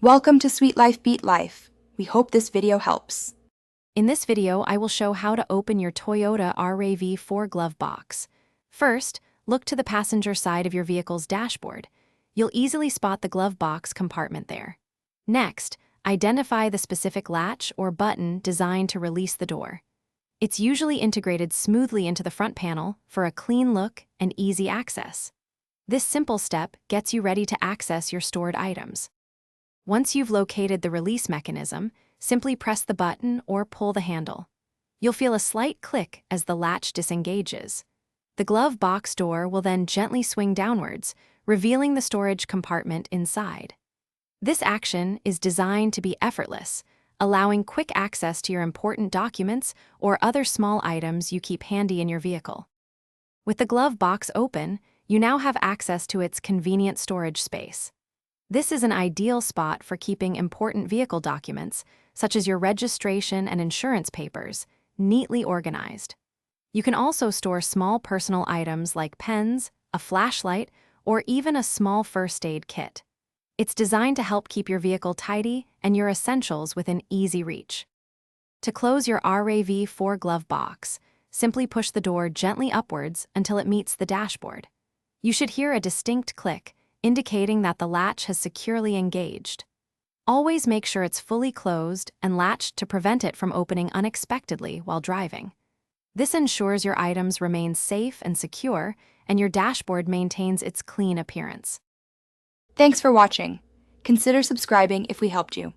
Welcome to Sweet Life Beat Life. We hope this video helps. In this video, I will show how to open your Toyota RAV4 glove box. First, look to the passenger side of your vehicle's dashboard. You'll easily spot the glove box compartment there. Next, identify the specific latch or button designed to release the door. It's usually integrated smoothly into the front panel for a clean look and easy access. This simple step gets you ready to access your stored items. Once you've located the release mechanism, simply press the button or pull the handle. You'll feel a slight click as the latch disengages. The glove box door will then gently swing downwards, revealing the storage compartment inside. This action is designed to be effortless, allowing quick access to your important documents or other small items you keep handy in your vehicle. With the glove box open, you now have access to its convenient storage space. This is an ideal spot for keeping important vehicle documents, such as your registration and insurance papers, neatly organized. You can also store small personal items like pens, a flashlight, or even a small first aid kit. It's designed to help keep your vehicle tidy and your essentials within easy reach. To close your RAV4 glove box, simply push the door gently upwards until it meets the dashboard. You should hear a distinct click, indicating that the latch has securely engaged. Always make sure it's fully closed and latched to prevent it from opening unexpectedly while driving. This ensures your items remain safe and secure, and your dashboard maintains its clean appearance. Thanks for watching. Consider subscribing if we helped you.